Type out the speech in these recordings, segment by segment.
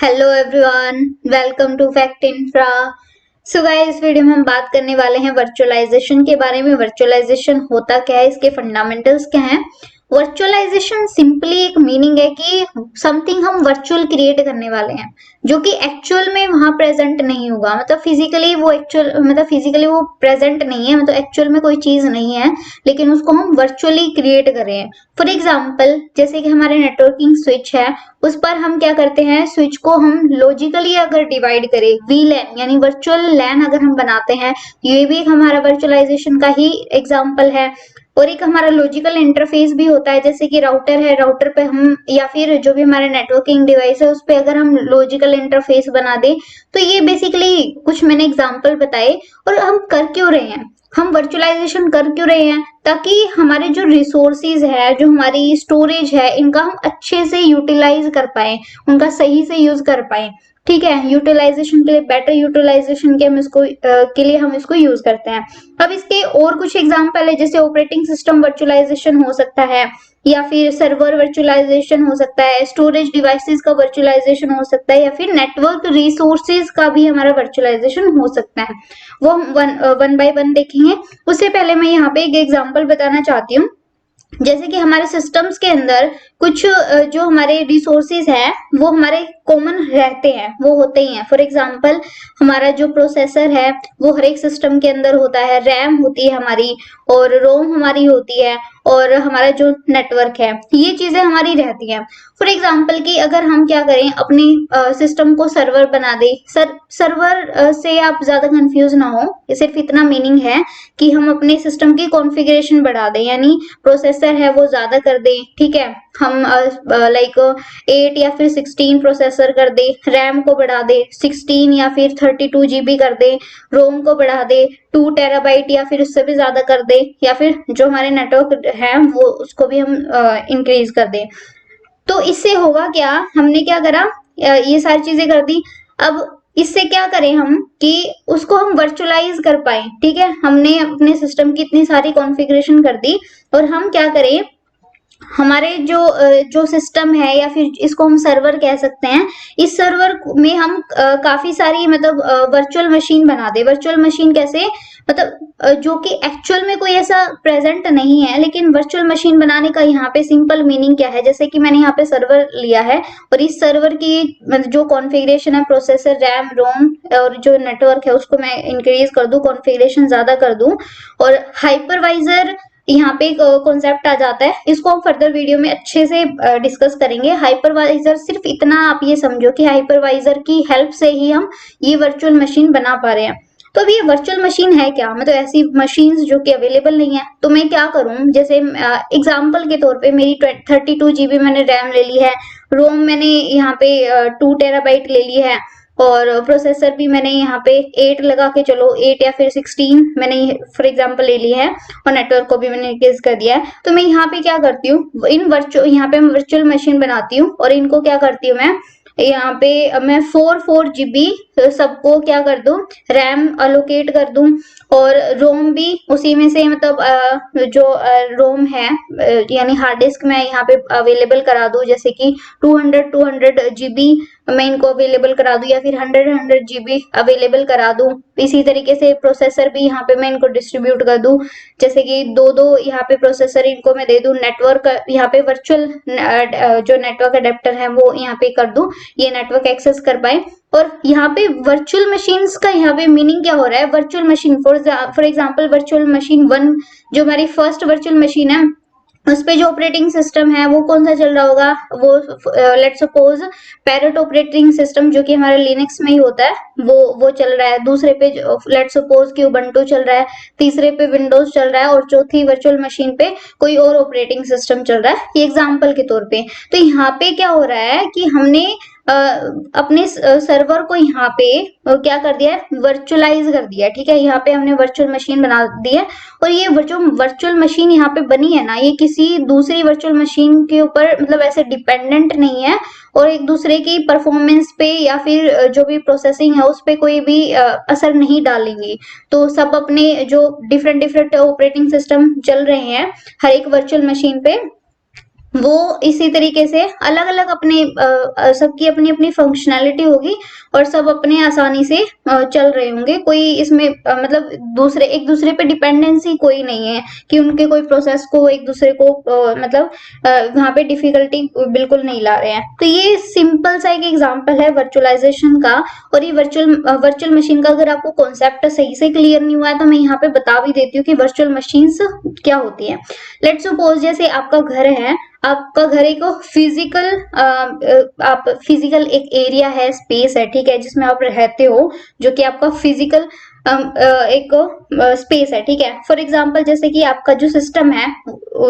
Hello everyone, welcome to fact infra. So guys, इस video में हम बात करने वाले हैं वर्चुअलाइजेशन के बारे में। वर्चुअलाइजेशन होता क्या है, इसके फंडामेंटल्स क्या हैं। वर्चुअलाइजेशन सिंपली एक मीनिंग है कि समथिंग हम वर्चुअल क्रिएट करने वाले हैं जो कि एक्चुअल में वहां प्रेजेंट नहीं होगा। मतलब फिजिकली वो प्रेजेंट नहीं है, मतलब एक्चुअल में कोई चीज नहीं है, लेकिन उसको हम वर्चुअली क्रिएट कर रहे हैं। फॉर एग्जाम्पल, जैसे कि हमारे नेटवर्किंग स्विच है, उस पर हम क्या करते हैं, स्विच को हम लॉजिकली अगर डिवाइड करें, वीलैन यानी वर्चुअल लैन अगर हम बनाते हैं, ये भी एक हमारा वर्चुअलाइजेशन का ही एग्जांपल है। और एक हमारा लॉजिकल इंटरफेस भी होता है, जैसे कि राउटर है, राउटर पे हम या फिर जो भी हमारे नेटवर्किंग डिवाइस है उस पे अगर हम लॉजिकल इंटरफेस बना दें, तो ये बेसिकली कुछ मैंने एग्जांपल बताए। और हम कर क्यों रहे हैं, हम वर्चुअलाइजेशन कर क्यों रहे हैं, ताकि हमारे जो रिसोर्सेज है, जो हमारी स्टोरेज है, इनका हम अच्छे से यूटिलाइज कर पाए, उनका सही से यूज कर पाए। ठीक है, यूटिलाइजेशन के लिए, बेटर यूटिलाइजेशन के लिए हम इसको यूज करते हैं। अब इसके और कुछ एग्जांपल है, जैसे ऑपरेटिंग सिस्टम वर्चुअलाइजेशन हो सकता है, या फिर सर्वर वर्चुअलाइजेशन हो सकता है, स्टोरेज डिवाइसेस का वर्चुअलाइजेशन हो सकता है, या फिर नेटवर्क रिसोर्सेज का भी हमारा वर्चुअलाइजेशन हो सकता है। वो हम वन बाय वन देखेंगे। उससे पहले मैं यहाँ पे एक एग्जांपल बताना चाहती हूँ। जैसे कि हमारे सिस्टम्स के अंदर कुछ जो हमारे रिसोर्सेज हैं वो हमारे कॉमन रहते हैं, वो होते ही हैं। फॉर एग्जांपल, हमारा जो प्रोसेसर है वो हर एक सिस्टम के अंदर होता है, रैम होती है हमारी, और रोम हमारी होती है, और हमारा जो नेटवर्क है, ये चीजें हमारी रहती हैं। फॉर एग्जाम्पल कि अगर हम क्या करें, अपने सिस्टम को सर्वर बना दे। सर्वर से आप ज्यादा कंफ्यूज ना हो, ये सिर्फ इतना मीनिंग है कि हम अपने सिस्टम की कॉन्फ़िगरेशन बढ़ा दें, यानी प्रोसेसर है वो ज्यादा कर दें। ठीक है, हम लाइक 8 या फिर 16 प्रोसेसर कर दे, रैम को बढ़ा दे 16 या फिर 32 GB कर दे, रोम को बढ़ा दे 2 टेराबाइट या फिर उससे भी ज्यादा कर दे, या फिर जो हमारे नेटवर्क है वो उसको भी हम इंक्रीज कर दे। तो इससे होगा क्या, हमने क्या करा, ये सारी चीजें कर दी। अब इससे क्या करें हम कि उसको हम वर्चुअलाइज कर पाए। ठीक है, हमने अपने सिस्टम की इतनी सारी कॉन्फ़िगरेशन कर दी, और हम क्या करें, हमारे जो सिस्टम है, या फिर इसको हम सर्वर कह सकते हैं, इस सर्वर में हम काफी सारी मतलब वर्चुअल मशीन बना दे। वर्चुअल मशीन कैसे, मतलब जो कि एक्चुअल में कोई ऐसा प्रेजेंट नहीं है, लेकिन वर्चुअल मशीन बनाने का यहाँ पे सिंपल मीनिंग क्या है, जैसे कि मैंने यहाँ पे सर्वर लिया है, और इस सर्वर की मतलब जो कॉन्फ़िगरेशन है, प्रोसेसर, रैम, रोम और जो नेटवर्क है, उसको मैं इंक्रीज कर दूं, कॉन्फ़िगरेशन ज्यादा कर दूं। और हाइपरवाइजर यहाँ पे एक कॉन्सेप्ट आ जाता है, इसको हम फर्दर वीडियो में अच्छे से डिस्कस करेंगे। हाइपरवाइजर सिर्फ इतना आप ये समझो कि हाइपरवाइजर की हेल्प से ही हम ये वर्चुअल मशीन बना पा रहे हैं। तो अब ये वर्चुअल मशीन है क्या, मतलब ऐसी मशीन्स जो कि अवेलेबल नहीं है, तो मैं क्या करूं, जैसे एग्जांपल के तौर पे मेरी 32 GB मैंने रैम ले ली है, रोम मैंने यहाँ पे 2 टेराबाइट ले ली है, और प्रोसेसर भी मैंने यहाँ पे 8 लगा के चलो, 8 या फिर 16 मैंने फॉर एग्जांपल ले ली है, और नेटवर्क को भी मैंने इंक्रीज कर दिया है। तो मैं यहाँ पे क्या करती हूँ, यहाँ पे मैं वर्चुअल मशीन बनाती हूँ, और इनको क्या करती हूँ, मैं यहाँ पे मैं 4 GB सबको क्या कर दूं, रैम अलोकेट कर दूं, और रोम भी उसी में से, मतलब जो रोम है यानी हार्ड डिस्क मैं यहाँ पे अवेलेबल करा दूं, जैसे कि 200 मैं इनको अवेलेबल करा दूं, या फिर 100 GB अवेलेबल करा दूं। इसी तरीके से प्रोसेसर भी यहाँ पे मैं इनको डिस्ट्रीब्यूट कर दूं, जैसे कि दो दो यहाँ पे प्रोसेसर इनको मैं दे दूं। नेटवर्क यहाँ पे वर्चुअल जो नेटवर्क अडेप्टर है वो यहाँ पे कर दूं, ये नेटवर्क एक्सेस कर पाए। और यहाँ पे वर्चुअल मशीन्स का यहाँ पे मीनिंग क्या हो रहा है, virtual machine for example virtual machine 1 जो हमारी फर्स्ट वर्चुअल मशीन है, उस पे जो ऑपरेटिंग सिस्टम है वो कौन सा चल रहा होगा, वो let's suppose parrot operating system जो कि हमारे लिनक्स में ही होता है, वो चल रहा है। दूसरे पे लेट्स सपोज कि उबंटू चल रहा है, तीसरे पे विंडोज चल रहा है, और चौथी वर्चुअल मशीन पे कोई और ऑपरेटिंग सिस्टम चल रहा है, ये एग्जांपल के तौर पे। तो यहाँ पे क्या हो रहा है कि हमने अपने सर्वर को यहाँ पे क्या कर दिया है, वर्चुअलाइज कर दिया। ठीक है, यहाँ पे हमने वर्चुअल मशीन बना दी है, और ये जो वर्चुअल मशीन यहाँ पे बनी है ना, ये किसी दूसरी वर्चुअल मशीन के ऊपर मतलब ऐसे डिपेंडेंट नहीं है, और एक दूसरे की परफॉर्मेंस पे या फिर जो भी प्रोसेसिंग है उस पे कोई भी असर नहीं डालेंगी। तो सब अपने जो डिफरेंट डिफरेंट ऑपरेटिंग सिस्टम चल रहे हैं हर एक वर्चुअल मशीन पे, वो इसी तरीके से अलग अलग अपने सबकी अपनी अपनी फंक्शनैलिटी होगी और सब अपने आसानी से चल रहे होंगे। कोई इसमें मतलब एक दूसरे पे डिपेंडेंसी कोई नहीं है कि उनके कोई प्रोसेस को एक दूसरे को मतलब वहां पे डिफिकल्टी बिल्कुल नहीं ला रहे हैं। तो ये सिंपल सा एक एग्जांपल है वर्चुअलाइजेशन का। और ये वर्चुअल मशीन का अगर आपको कॉन्सेप्ट सही से क्लियर नहीं हुआ है तो मैं यहाँ पे बता भी देती हूँ कि वर्चुअल मशीन्स क्या होती है। लेट्स सपोज जैसे आपका घर है, आपका घर एक फिजिकल आप फिजिकल एक एरिया है, स्पेस है, ठीक है, जिसमें आप रहते हो, जो कि आपका फिजिकल एक स्पेस है, ठीक है। फॉर एग्जांपल जैसे कि आपका जो सिस्टम है,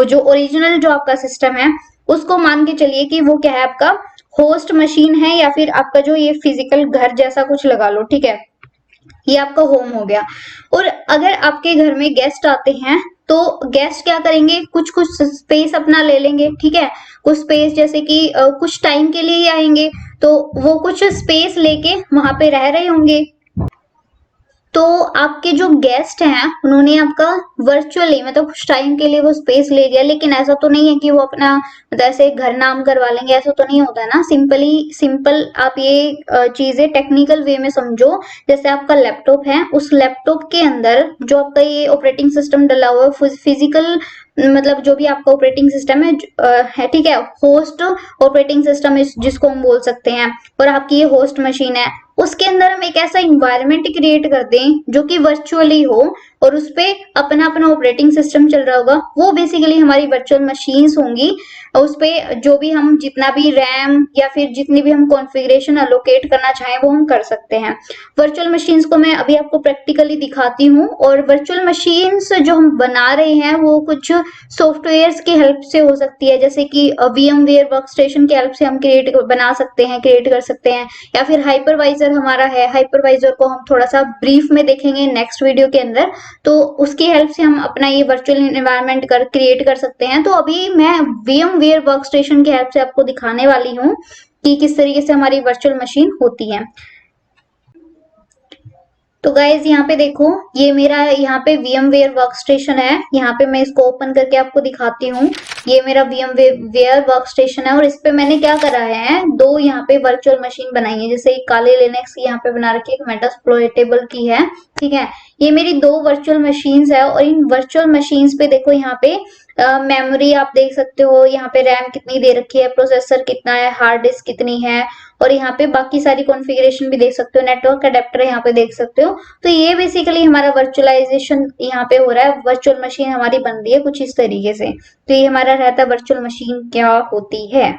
जो ओरिजिनल जो आपका सिस्टम है, उसको मान के चलिए कि वो क्या है, आपका होस्ट मशीन है, या फिर आपका जो ये फिजिकल घर जैसा कुछ लगा लो, ठीक है, ये आपका होम हो गया। और अगर आपके घर में गेस्ट आते हैं तो गेस्ट क्या करेंगे, कुछ कुछ स्पेस अपना ले लेंगे, ठीक है, कुछ स्पेस जैसे कि कुछ टाइम के लिए ही आएंगे, तो वो कुछ स्पेस लेके वहां पे रह रहे होंगे। तो आपके जो गेस्ट हैं उन्होंने आपका वर्चुअली मतलब कुछ टाइम के लिए वो स्पेस ले लिया, लेकिन ऐसा तो नहीं है कि वो अपना मतलब ऐसे घर नाम करवा लेंगे, ऐसा तो नहीं होता ना। सिंपल आप ये चीजें टेक्निकल वे में समझो। जैसे आपका लैपटॉप है, उस लैपटॉप के अंदर जो आपका ये ऑपरेटिंग सिस्टम डला हुआ है, फिजिकल मतलब जो भी आपका ऑपरेटिंग सिस्टम है, ठीक है, होस्ट ऑपरेटिंग सिस्टम जिसको हम बोल सकते हैं, और आपकी ये होस्ट मशीन है, उसके अंदर हम एक ऐसा इन्वायरमेंट क्रिएट कर दें जो कि वर्चुअली हो और उसपे अपना अपना ऑपरेटिंग सिस्टम चल रहा होगा। वो बेसिकली हमारी वर्चुअल मशीन्स होंगी। और उसपे जो भी हम जितना भी रैम या फिर जितनी भी हम कॉन्फ़िगरेशन अलोकेट करना चाहें वो हम कर सकते हैं। वर्चुअल मशीन्स को मैं अभी आपको प्रैक्टिकली दिखाती हूँ। और वर्चुअल मशीन्स जो हम बना रहे हैं वो कुछ सॉफ्टवेयर्स की हेल्प से हो सकती है, जैसे कि VMware वर्कस्टेशन की हेल्प से हम क्रिएट कर सकते हैं, या फिर हाइपरवाइजर हमारा है, हाइपरवाइजर को हम थोड़ा सा ब्रीफ में देखेंगे नेक्स्ट वीडियो के अंदर। तो उसकी हेल्प से हम अपना ये वर्चुअल एनवायरनमेंट क्रिएट कर सकते हैं। तो अभी मैं VMware वर्कस्टेशन की हेल्प से आपको दिखाने वाली हूँ कि किस तरीके से हमारी वर्चुअल मशीन होती है। तो गाइज यहाँ पे देखो, ये मेरा यहाँ पे VMware वर्कस्टेशन है। यहाँ पे मैं इसको ओपन करके आपको दिखाती हूँ। ये मेरा VMware वर्कस्टेशन है और इस पे मैंने क्या करा है, दो यहाँ पे वर्चुअल मशीन बनाई है। जैसे एक काले लिनक्स की यहाँ पे बना रखी है, एक मेटास्प्लोइटेबल की है, ठीक है। ये मेरी दो वर्चुअल मशीन्स है और इन वर्चुअल मशीन्स पे देखो, यहाँ पे मेमोरी आप देख सकते हो, यहाँ पे रैम कितनी दे रखी है, प्रोसेसर कितना है, हार्ड डिस्क कितनी है, और यहाँ पे बाकी सारी कॉन्फ़िगरेशन भी देख सकते हो, नेटवर्क अडेप्टर यहाँ पे देख सकते हो। तो ये बेसिकली हमारा वर्चुअलाइजेशन यहाँ पे हो रहा है। वर्चुअल मशीन हमारी बन रही है कुछ इस तरीके से। तो ये हमारा रहता है वर्चुअल मशीन क्या होती है।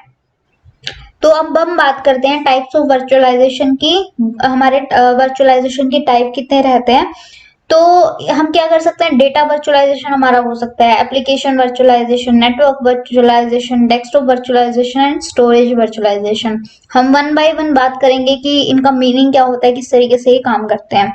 तो अब हम बात करते हैं टाइप्स ऑफ वर्चुअलाइजेशन की। हमारे वर्चुअलाइजेशन के टाइप कितने रहते हैं। तो हम क्या कर सकते हैं, डेटा वर्चुअलाइजेशन हमारा हो सकता है, application virtualisation, network virtualisation, desktop virtualisation and storage virtualisation. हम वन बाय वन बात करेंगे कि इनका मीनिंग क्या होता है, किस तरीके से ये काम करते हैं।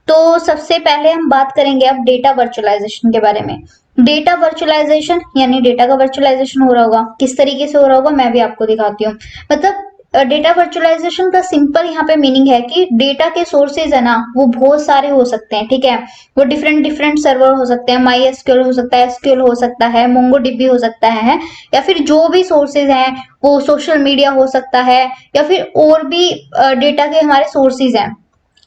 तो सबसे पहले हम बात करेंगे अब डेटा वर्चुअलाइजेशन के बारे में। डेटा वर्चुअलाइजेशन यानी डेटा का वर्चुअलाइजेशन हो रहा होगा, किस तरीके से हो रहा होगा मैं भी आपको दिखाती हूँ। मतलब डेटा वर्चुअलाइजेशन का सिंपल यहाँ पे मीनिंग है कि डेटा के सोर्सेज है ना, वो बहुत सारे हो सकते हैं, ठीक है। वो डिफरेंट डिफरेंट सर्वर हो सकते हैं, MySQL हो सकता है, SQL हो सकता है, MongoDB हो सकता है, या फिर जो भी सोर्सेज हैं, वो सोशल मीडिया हो सकता है, या फिर और भी डेटा के हमारे सोर्सेज हैं।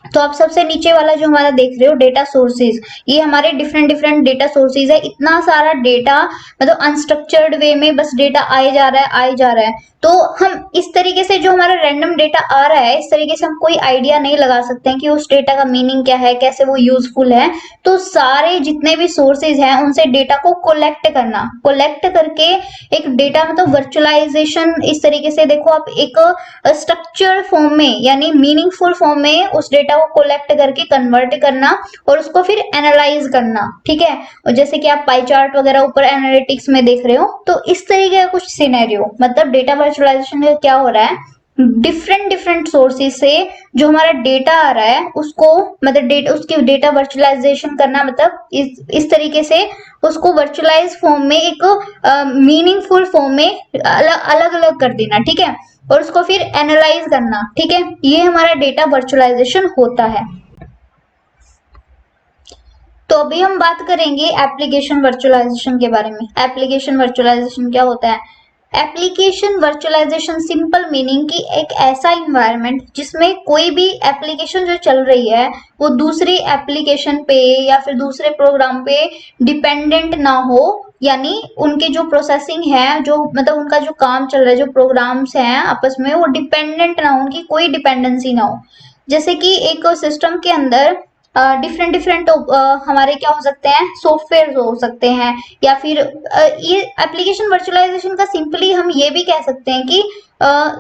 तो आप सबसे नीचे वाला जो हमारा देख रहे हो डेटा सोर्सेज, ये हमारे डिफरेंट डिफरेंट डेटा सोर्सेज है। इतना सारा डेटा मतलब अनस्ट्रक्चर्ड वे में बस डेटा आए जा रहा है, आए जा रहा है। तो हम इस तरीके से जो हमारा रैंडम डेटा आ रहा है, इस तरीके से हम कोई आइडिया नहीं लगा सकते हैं कि उस डेटा का मीनिंग क्या है, कैसे वो यूजफुल है। तो सारे जितने भी सोर्सेज हैं उनसे डेटा को कलेक्ट करके एक डेटा मतलब वर्चुअलाइजेशन, इस तरीके से देखो आप, एक स्ट्रक्चर्ड फॉर्म में यानी मीनिंगफुल फॉर्म में उस डेटा को कलेक्ट करके कन्वर्ट करना और उसको फिर एनालाइज करना, ठीक है। और जैसे कि आप पाई चार्ट वगैरह ऊपर एनालिटिक्स में देख रहे हो, तो इस तरीके का कुछ सिनेरियो, मतलब डेटा वर्चुअलाइजेशन का क्या हो रहा है, डिफरेंट डिफरेंट सोर्सेज से जो हमारा डेटा आ रहा है उसको मतलब डेटा, उसकी डेटा वर्चुअलाइजेशन करना, मतलब इस तरीके से उसको वर्चुअलाइज फॉर्म में एक मीनिंगफुल फॉर्म में अलग अलग कर देना, ठीक है, और उसको फिर एनालाइज करना, ठीक है। ये हमारा डेटा वर्चुअलाइजेशन होता है। तो अभी हम बात करेंगे एप्लीकेशन वर्चुअलाइजेशन के बारे में। एप्लीकेशन वर्चुअलाइजेशन क्या होता है, एप्लीकेशन वर्चुअलाइजेशन सिंपल मीनिंग की एक ऐसा इन्वायरमेंट जिसमें कोई भी एप्लीकेशन जो चल रही है वो दूसरी एप्लीकेशन पे या फिर दूसरे प्रोग्राम पे डिपेंडेंट ना हो, यानी उनकी जो प्रोसेसिंग है, जो मतलब उनका जो काम चल रहा है, जो प्रोग्राम्स हैं आपस में वो डिपेंडेंट ना हो, उनकी कोई डिपेंडेंसी ना हो। जैसे कि एक सिस्टम के अंदर डिफरेंट डिफरेंट हमारे क्या हो सकते हैं, सॉफ्टवेयर हो सकते हैं, या फिर ये एप्लीकेशन वर्चुअलाइजेशन का सिंपली हम ये भी कह सकते हैं कि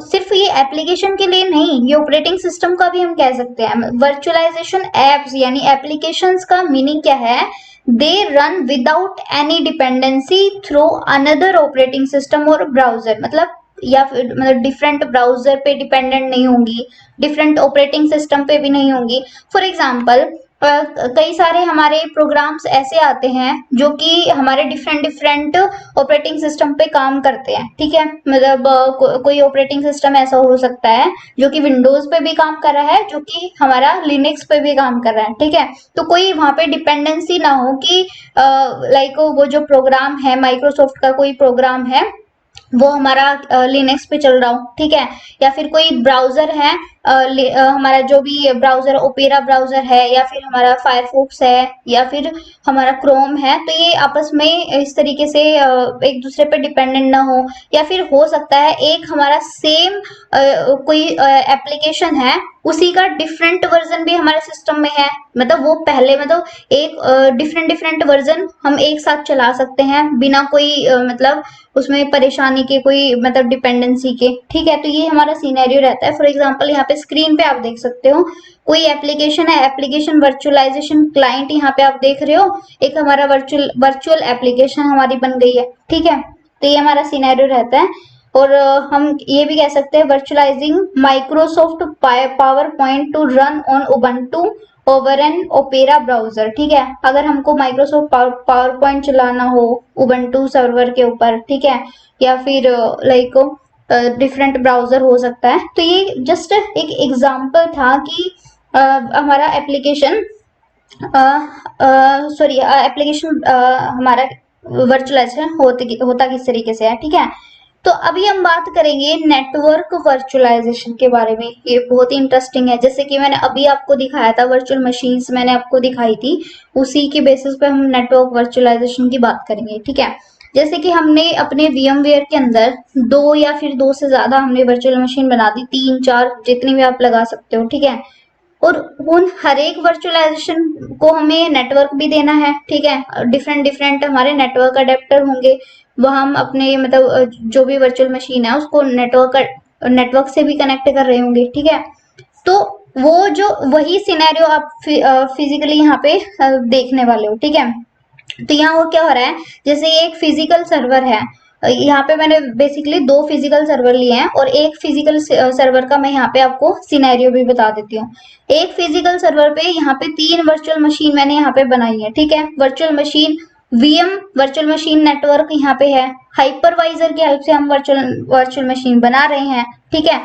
सिर्फ ये एप्लीकेशन के लिए नहीं, ये ऑपरेटिंग सिस्टम का भी हम कह सकते हैं। वर्चुअलाइजेशन एप्स यानी एप्लीकेशंस का मीनिंग क्या है, they run without any dependency through another operating system और ब्राउजर, मतलब या फिर मतलब डिफरेंट ब्राउजर पे डिपेंडेंट नहीं होंगी, डिफरेंट ऑपरेटिंग सिस्टम पे भी नहीं होंगी। फॉर एग्जाम्पल कई सारे हमारे प्रोग्राम्स ऐसे आते हैं जो कि हमारे डिफरेंट डिफरेंट ऑपरेटिंग सिस्टम पे काम करते हैं, ठीक है। मतलब कोई ऑपरेटिंग सिस्टम ऐसा हो सकता है जो कि विंडोज पे भी काम कर रहा है, जो कि हमारा लिनक्स पे भी काम कर रहा है, ठीक है। तो कोई वहां पे डिपेंडेंसी ना हो कि लाइक वो जो प्रोग्राम है, माइक्रोसॉफ्ट का कोई प्रोग्राम है वो हमारा लिनक्स पे चल रहा हो, ठीक है। या फिर कोई ब्राउजर है, हमारा जो भी ब्राउजर ओपेरा ब्राउजर है, या फिर हमारा फायरफॉक्स है, या फिर हमारा क्रोम है, तो ये आपस में इस तरीके से एक दूसरे पे डिपेंडेंट ना हो। या फिर हो सकता है एक हमारा सेम कोई एप्लीकेशन है, उसी का डिफरेंट वर्जन भी हमारे सिस्टम में है, मतलब वो पहले मतलब एक डिफरेंट डिफरेंट वर्जन हम एक साथ चला सकते हैं बिना कोई मतलब उसमें परेशानी के, कोई मतलब डिपेंडेंसी के, ठीक है। तो ये हमारा सिनेरियो रहता है। फॉर एग्जांपल यहाँ पे स्क्रीन पे आप देख सकते हो कोई एप्लीकेशन है, एप्लीकेशन वर्चुअलाइजेशन क्लाइंट यहाँ पे आप देख रहे हो, एक हमारा वर्चुअल एप्लीकेशन हमारी बन गई है, ठीक है। तो ये हमारा सिनेरियो रहता है। और हम ये भी कह सकते हैं virtualising Microsoft PowerPoint to run on Ubuntu over an Opera browser, ठीक है। अगर हमको माइक्रोसॉफ्ट पावर पॉइंट चलाना हो उबंटू सर्वर के ऊपर, ठीक है, या फिर लाइक डिफरेंट ब्राउजर हो सकता है। तो ये जस्ट एक एग्जांपल था कि हमारा एप्लीकेशन सॉरी एप्लीकेशन हमारा वर्चुअलाइजेशन होता किस तरीके से है, ठीक है। तो अभी हम बात करेंगे नेटवर्क वर्चुअलाइजेशन के बारे में। ये बहुत ही इंटरेस्टिंग है। जैसे कि मैंने अभी आपको दिखाया था वर्चुअल मशीन्स मैंने आपको दिखाई थी, उसी के बेसिस पे हम नेटवर्क वर्चुअलाइजेशन की बात करेंगे, ठीक है। जैसे कि हमने अपने VMware के अंदर दो या फिर दो से ज्यादा हमने वर्चुअल मशीन बना दी, 3 4 जितनी भी आप लगा सकते हो, ठीक है। और उन हर एक वर्चुअलाइजेशन को हमें नेटवर्क भी देना है, ठीक है। डिफरेंट डिफरेंट हमारे नेटवर्क अडेप्टर होंगे, वह हम अपने मतलब जो भी वर्चुअल मशीन है उसको नेटवर्क से भी कनेक्ट कर रहे होंगे, ठीक है। तो वो जो वही सिनेरियो आप फिजिकली यहाँ पे देखने वाले हो, ठीक है। तो यहाँ वो क्या हो रहा है, जैसे ये एक फिजिकल सर्वर है, यहाँ पे मैंने बेसिकली दो फिजिकल सर्वर लिए हैं, और एक फिजिकल सर्वर का मैं यहाँ पे आपको सिनेरियो भी बता देती हूँ। एक फिजिकल सर्वर पे यहाँ पे 3 वर्चुअल मशीन मैंने यहाँ पे बनाई है, ठीक है। Virtual machine VM virtual machine network यहाँ पे है, हाइपरवाइजर की हेल्प से हम वर्चुअल मशीन बना रहे हैं, ठीक है।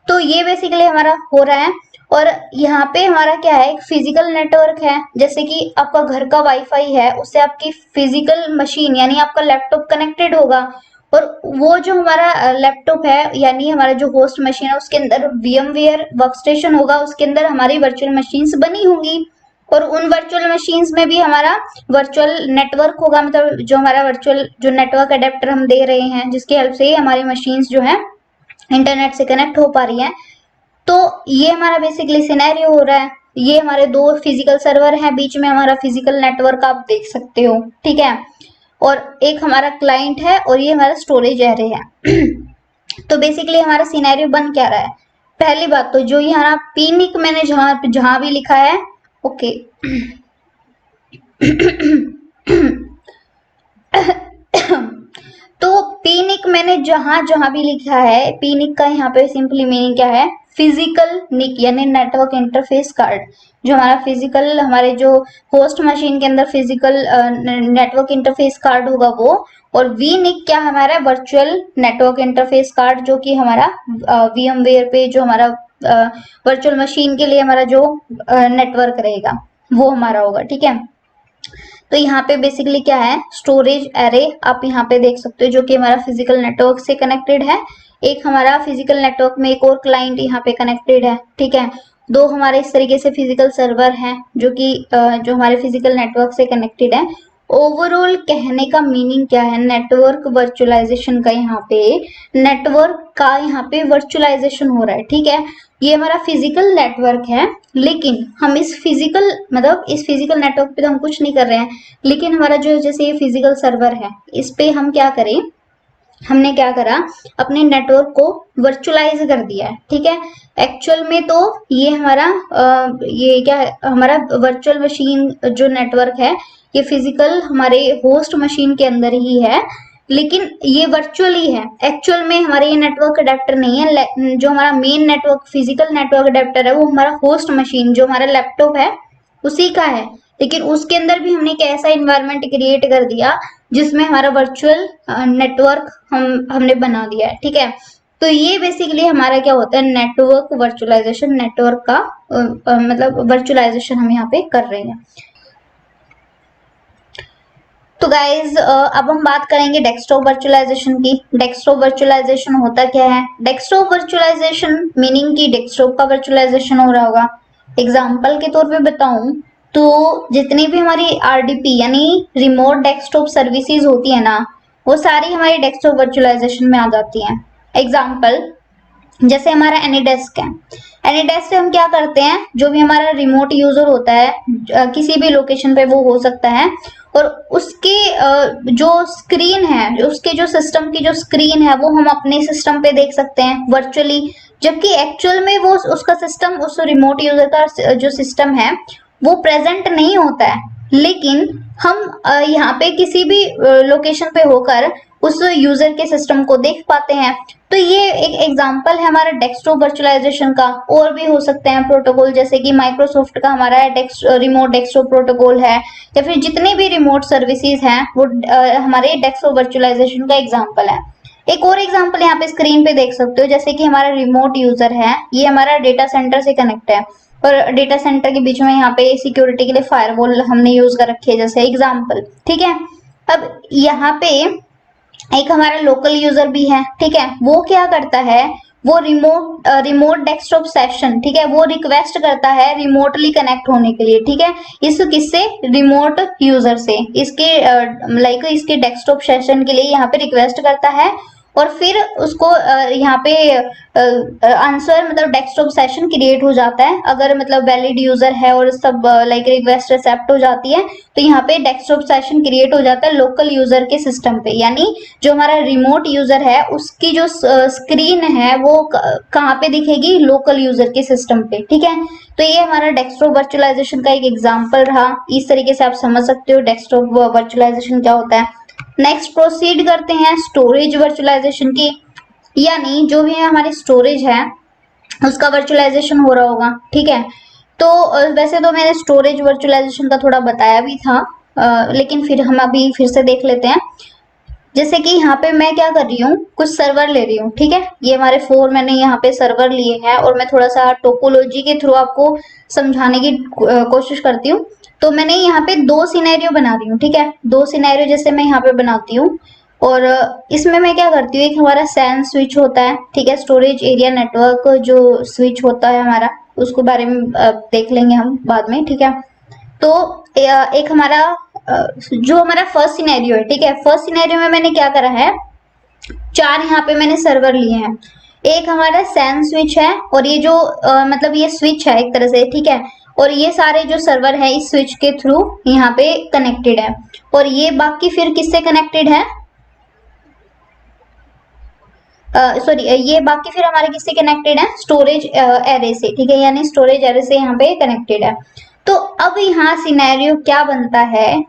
तो ये बेसिकली हमारा हो रहा है। और यहाँ पे हमारा क्या है, एक फिजिकल नेटवर्क है, जैसे कि आपका घर का वाईफाई है, उससे आपकी फिजिकल मशीन यानी आपका लैपटॉप कनेक्टेड होगा। और वो जो हमारा लैपटॉप है यानी हमारा जो होस्ट मशीन है उसके अंदर VMware वर्कस्टेशन होगा, उसके अंदर हमारी वर्चुअल मशीन्स बनी होंगी। और उन वर्चुअल मशीन्स में भी हमारा वर्चुअल नेटवर्क होगा, मतलब जो हमारा वर्चुअल जो नेटवर्क अडेप्टर हम दे रहे हैं जिसकी हेल्प से हमारी मशीन्स जो है इंटरनेट से कनेक्ट हो पा रही है। तो ये हमारा बेसिकली सिनेरियो हो रहा है। ये हमारे दो फिजिकल सर्वर हैं, बीच में हमारा फिजिकल नेटवर्क आप देख सकते हो, ठीक है। और एक हमारा क्लाइंट है और ये हमारा स्टोरेज एरे है। तो बेसिकली हमारा सिनेरियो बन क्या रहा है, पहली बात तो जो यहाँ पीनिक मैंने जहां जहां भी लिखा है, ओके तो पीनिक मैंने जहां जहां भी लिखा है, पीनिक का यहाँ पे सिंपली मीनिंग क्या है, फिजिकल निक यानी नेटवर्क इंटरफेस कार्ड। जो हमारा फिजिकल हमारे जो होस्ट मशीन के अंदर फिजिकल नेटवर्क इंटरफेस कार्ड होगा वो, और वी निक क्या हमारा वर्चुअल नेटवर्क इंटरफेस कार्ड, जो कि हमारा VMware पे जो हमारा वर्चुअल मशीन के लिए हमारा जो नेटवर्क रहेगा वो हमारा होगा, ठीक है। तो यहाँ पे बेसिकली क्या है, स्टोरेज एरे आप यहाँ पे देख सकते हो, जो कि हमारा फिजिकल नेटवर्क से कनेक्टेड है। एक हमारा फिजिकल नेटवर्क में एक और क्लाइंट यहाँ पे कनेक्टेड है, ठीक है। दो हमारे इस तरीके से फिजिकल सर्वर हैं जो कि जो हमारे फिजिकल नेटवर्क से कनेक्टेड है। ओवरऑल कहने का मीनिंग क्या है, नेटवर्क वर्चुअलाइजेशन का, यहाँ पे नेटवर्क का यहाँ पे वर्चुअलाइजेशन हो रहा है, ठीक है। ये हमारा फिजिकल नेटवर्क है, लेकिन हम इस फिजिकल मतलब इस फिजिकल नेटवर्क पे तो हम कुछ नहीं कर रहे हैं, लेकिन हमारा जो जैसे ये फिजिकल सर्वर है, इस पे हम क्या करें, हमने क्या करा, अपने नेटवर्क को वर्चुअलाइज कर दिया है, ठीक है। एक्चुअल में तो ये हमारा ये क्या है, हमारा वर्चुअल मशीन जो नेटवर्क है, ये फिजिकल हमारे होस्ट मशीन के अंदर ही है, लेकिन ये वर्चुअली है। एक्चुअल में हमारे ये नेटवर्क अडेप्टर नहीं है। जो हमारा main network physical network adapter है, वो हमारा होस्ट मशीन जो हमारा लैपटॉप है उसी का है, लेकिन उसके अंदर भी हमने एक ऐसा इन्वायरमेंट क्रिएट कर दिया जिसमें हमारा वर्चुअल नेटवर्क हमने बना दिया है, ठीक है। तो ये बेसिकली हमारा क्या होता है, नेटवर्क वर्चुअलाइजेशन, नेटवर्क का मतलब वर्चुअलाइजेशन हम यहाँ पे कर रहे हैं। तो गाइज अब हम बात करेंगे डेस्कटॉप वर्चुअलाइजेशन की। डेस्कटॉप वर्चुअलाइजेशन होता क्या है, डेस्कटॉप वर्चुअलाइजेशन मीनिंग की डेस्कटॉप का वर्चुअलाइजेशन हो रहा होगा। एग्जाम्पल के तौर पे बताऊं तो जितनी भी हमारी आरडीपी यानी रिमोट डेस्कटॉप सर्विसेज होती है ना, वो सारी हमारी डेस्कटॉप वर्चुअलाइजेशन में आ जाती हैं। एग्जाम्पल जैसे हमारा एनीडेस्क है, एनीडेस्क से हम क्या करते हैं, जो भी हमारा रिमोट यूजर होता है किसी भी लोकेशन पे वो हो सकता है, और उसके जो स्क्रीन है, उसके जो सिस्टम की जो स्क्रीन है, वो हम अपने सिस्टम पे देख सकते हैं वर्चुअली, जबकि एक्चुअल में वो उसका सिस्टम, उस रिमोट यूजर का जो सिस्टम है वो प्रेजेंट नहीं होता है, लेकिन हम यहाँ पे किसी भी लोकेशन पे होकर उस यूजर के सिस्टम को देख पाते हैं। तो ये एक एग्जांपल है हमारा डेस्कटॉप वर्चुअलाइजेशन का। और भी हो सकते हैं प्रोटोकॉल, जैसे कि माइक्रोसॉफ्ट का हमारा रिमोट डेस्कटॉप प्रोटोकॉल है, या फिर जितने भी रिमोट सर्विसेज हैं वो हमारे डेस्कटॉप वर्चुअलाइजेशन का एग्जांपल है। एक और एग्जांपल यहाँ पे स्क्रीन पे देख सकते हो, जैसे कि हमारा रिमोट यूजर है, ये हमारा डेटा सेंटर से कनेक्ट है, और डेटा सेंटर के बीच में यहाँ पे सिक्योरिटी के लिए फायरवॉल हमने यूज कर रखी है, जैसे एग्जांपल, ठीक है। अब यहाँ पे एक हमारा लोकल यूजर भी है, ठीक है। वो क्या करता है, वो रिमोट डेस्कटॉप सेशन, ठीक है, वो रिक्वेस्ट करता है रिमोटली कनेक्ट होने के लिए, ठीक है। इस किससे, रिमोट यूजर से, इसके इसके डेस्कटॉप सेशन के लिए यहाँ पे रिक्वेस्ट करता है, और फिर उसको यहाँ पे आंसर मतलब डेस्कटॉप सेशन क्रिएट हो जाता है। अगर मतलब वैलिड यूजर है और सब रिक्वेस्ट एक्सेप्ट हो जाती है, तो यहाँ पे डेस्कटॉप सेशन क्रिएट हो जाता है लोकल यूजर के सिस्टम पे, यानी जो हमारा रिमोट यूजर है उसकी जो स्क्रीन है वो कहाँ पे दिखेगी, लोकल यूजर के सिस्टम पे, ठीक है। तो ये हमारा डेस्कटॉप वर्चुअलाइजेशन का एक एग्जाम्पल रहा। इस तरीके से आप समझ सकते हो डेस्कटॉप वर्चुअलाइजेशन क्या होता है। नेक्स्ट प्रोसीड करते हैं स्टोरेज वर्चुअलाइजेशन की, यानी जो भी हमारी स्टोरेज है उसका वर्चुअलाइजेशन हो रहा होगा, ठीक है। तो वैसे तो मैंने स्टोरेज वर्चुअलाइजेशन का थोड़ा बताया भी था, लेकिन फिर हम अभी फिर से देख लेते हैं। जैसे कि यहाँ पे मैं क्या कर रही हूँ, कुछ सर्वर ले रही हूँ, ठीक है। ये हमारे 4 मैंने यहाँ पे सर्वर लिए हैं, और मैं थोड़ा सा टोपोलॉजी के थ्रू आपको समझाने की कोशिश करती हूँ। तो मैंने यहाँ पे 2 सिनेरियो बना रही हूँ, ठीक है। 2 सिनेरियो जैसे मैं यहाँ पे बनाती हूँ, और इसमें मैं क्या करती हूँ, एक हमारा सैन स्विच होता है, ठीक है, स्टोरेज एरिया नेटवर्क जो स्विच होता है हमारा, उसके बारे में देख लेंगे हम बाद में, ठीक है। तो एक हमारा जो हमारा फर्स्ट सिनेरियो है, ठीक है, फर्स्ट सिनेरियो में मैंने क्या करा है, 4 यहाँ पे मैंने सर्वर लिए हैं। एक हमारा सैन स्विच है, और ये जो मतलब ये स्विच है एक तरह से, ठीक है, और ये सारे जो सर्वर है इस स्विच के थ्रू यहाँ पे कनेक्टेड है, और ये बाकी फिर किससे कनेक्टेड है, सॉरी ये बाकी फिर हमारे किससे कनेक्टेड है, स्टोरेज एरे से, ठीक है, यानी स्टोरेज एरे से यहाँ पे कनेक्टेड है। तो अब यहाँ सिनेरियो क्या बनता है,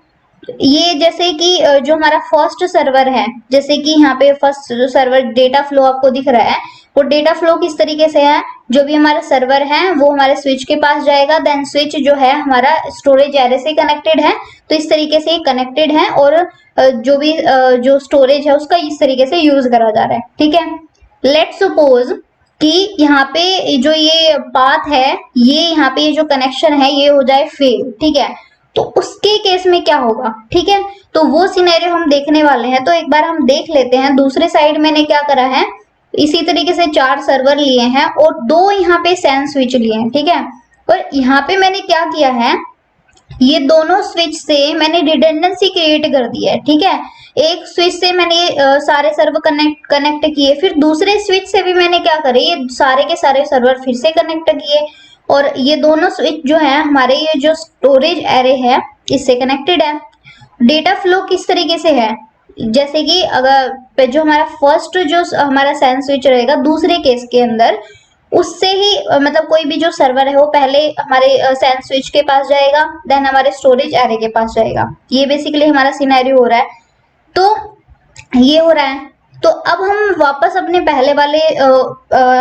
ये जैसे कि जो हमारा फर्स्ट सर्वर है, जैसे कि यहाँ पे फर्स्ट जो सर्वर डेटा फ्लो आपको दिख रहा है, वो डेटा फ्लो किस तरीके से है, जो भी हमारा सर्वर है वो हमारे स्विच के पास जाएगा, देन स्विच जो है हमारा स्टोरेज एरे से कनेक्टेड है, तो इस तरीके से कनेक्टेड है, और जो भी जो स्टोरेज है उसका इस तरीके से यूज करा जा रहा है, ठीक है। लेट सपोज कि यहाँ पे जो ये पाथ है, ये यहाँ पे जो कनेक्शन है ये हो जाए फेल, ठीक है। तो उसके केस में क्या होगा, ठीक है। तो वो सिनेरियो हम देखने वाले हैं। तो एक बार हम देख लेते हैं। दूसरे साइड मैंने क्या करा है, इसी तरीके से 4 सर्वर लिए हैं और 2 यहाँ पे सैन स्विच लिए हैं, ठीक है। और यहाँ पे मैंने क्या किया है, ये दोनों स्विच से मैंने रिडंडेंसी क्रिएट कर दी है, ठीक है। एक स्विच से मैंने सारे सर्वर कनेक्ट किए, फिर दूसरे स्विच से भी मैंने क्या करे, ये सारे के सारे सर्वर फिर से कनेक्ट किए, और ये दोनों स्विच जो है हमारे, ये जो स्टोरेज एरे है इससे कनेक्टेड है। डेटा फ्लो किस तरीके से है, जैसे कि अगर जो हमारा फर्स्ट जो हमारा सैन स्विच रहेगा दूसरे केस के अंदर, उससे ही मतलब कोई भी जो सर्वर है वो पहले हमारे सैन स्विच के पास जाएगा, देन हमारे स्टोरेज एरे के पास जाएगा। ये बेसिकली हमारा सिनेरियो हो रहा है। तो ये हो रहा है। तो अब हम वापस अपने पहले वाले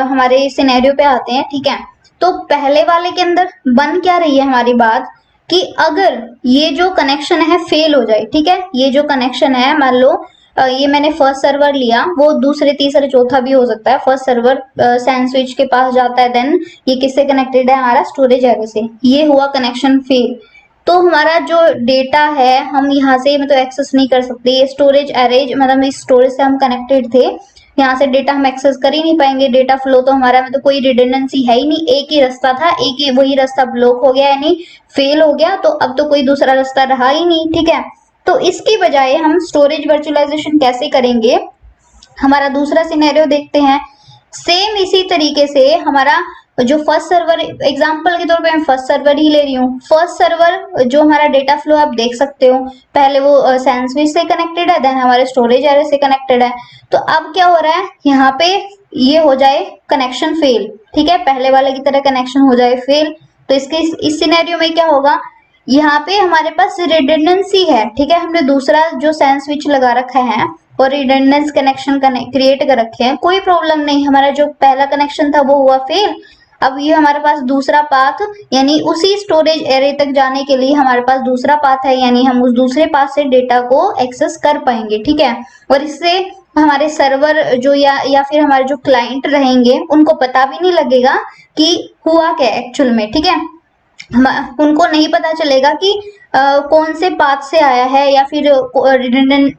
हमारे सिनेरियो पे आते हैं, ठीक है। तो पहले वाले के अंदर बन क्या रही है हमारी बात, कि अगर ये जो कनेक्शन है फेल हो जाए, ठीक है, ये जो कनेक्शन है मान लो ये मैंने फर्स्ट सर्वर लिया, वो दूसरे तीसरे चौथा भी हो सकता है। फर्स्ट सर्वर सैन स्विच के पास जाता है, देन ये किससे कनेक्टेड है, हमारा स्टोरेज एरे से। ये हुआ कनेक्शन फेल, तो हमारा जो डेटा है हम यहाँ से मतलब एक्सेस नहीं कर सकते। ये स्टोरेज एरे मतलब इस स्टोरेज से हम कनेक्टेड थे, यहाँ से डेटा हम एक्सेस कर ही नहीं पाएंगे। डेटा फ्लो तो हमारा मतलब कोई रिडंडेंसी है ही नहीं, एक ही रास्ता था, एक ही वही रास्ता ब्लॉक हो गया, यानी फेल हो गया। तो अब तो कोई दूसरा रास्ता रहा ही नहीं, ठीक है। तो इसकी बजाय हम स्टोरेज वर्चुअलाइजेशन कैसे करेंगे, हमारा दूसरा सिनेरियो देखते हैं। सेम इसी तरीके से हमारा जो फर्स्ट सर्वर, एग्जांपल के तौर पे मैं फर्स्ट सर्वर ही ले रही हूँ। फर्स्ट सर्वर जो हमारा डेटा फ्लो आप देख सकते हो, पहले वो सैन स्विच से कनेक्टेड है, देन हमारे स्टोरेज एरे से कनेक्टेड है। तो अब क्या हो रहा है, यहाँ पे ये हो जाए कनेक्शन फेल, ठीक है, पहले वाले की तरह कनेक्शन हो जाए फेल। तो इसके इस सिनेरियो में क्या होगा, यहाँ पे हमारे पास रिडंडेंसी है, ठीक है, हमने दूसरा जो सैन स्विच लगा रखा है और रिडंडेंस कनेक्शन क्रिएट कर रखे हैं, कोई प्रॉब्लम नहीं। हमारा जो पहला कनेक्शन था वो हुआ फेल। अब ये हमारे पास दूसरा पाथ, यानी उसी स्टोरेज एरे तक जाने के लिए हमारे पास दूसरा पाथ है, यानी हम उस दूसरे पाथ से डेटा को एक्सेस कर पाएंगे, ठीक है। और इससे हमारे सर्वर जो या फिर हमारे जो क्लाइंट रहेंगे उनको पता भी नहीं लगेगा कि हुआ क्या एक्चुअल में, ठीक है। उनको नहीं पता चलेगा कि कौन से पाथ से आया है, या फिर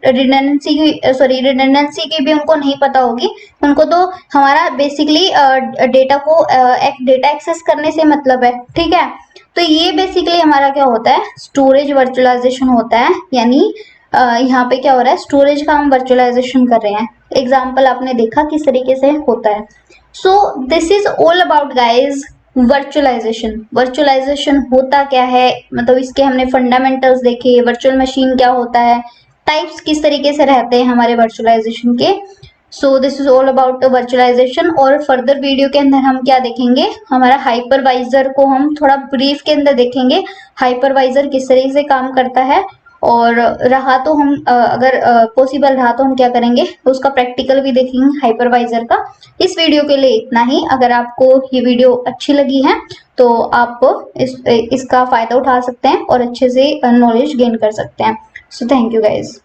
रिडंडेंसी की भी उनको नहीं पता होगी। उनको तो हमारा बेसिकली डेटा को डेटा एक्सेस करने से मतलब है, ठीक है। तो ये बेसिकली हमारा क्या होता है, स्टोरेज वर्चुअलाइजेशन होता है। यानी यहाँ पे क्या हो रहा है, स्टोरेज का हम वर्चुअलाइजेशन कर रहे हैं। एग्जाम्पल आपने देखा किस तरीके से होता है। So this is all about guys virtualisation. Virtualisation होता क्या है, मतलब इसके हमने फंडामेंटल्स देखे, वर्चुअल मशीन क्या होता है, टाइप्स किस तरीके से रहते हैं हमारे वर्चुअलाइजेशन के। So this is all about virtualisation. और फर्दर वीडियो के अंदर हम क्या देखेंगे, हमारा हाइपरवाइजर को हम थोड़ा ब्रीफ के अंदर देखेंगे, हाइपरवाइजर किस तरीके से काम करता है। और रहा तो हम अगर पॉसिबल रहा तो हम क्या करेंगे, उसका प्रैक्टिकल भी देखेंगे हाइपरवाइजर का। इस वीडियो के लिए इतना ही। अगर आपको ये वीडियो अच्छी लगी है तो आप इसका फायदा उठा सकते हैं और अच्छे से नॉलेज गेन कर सकते हैं। So thank you guys.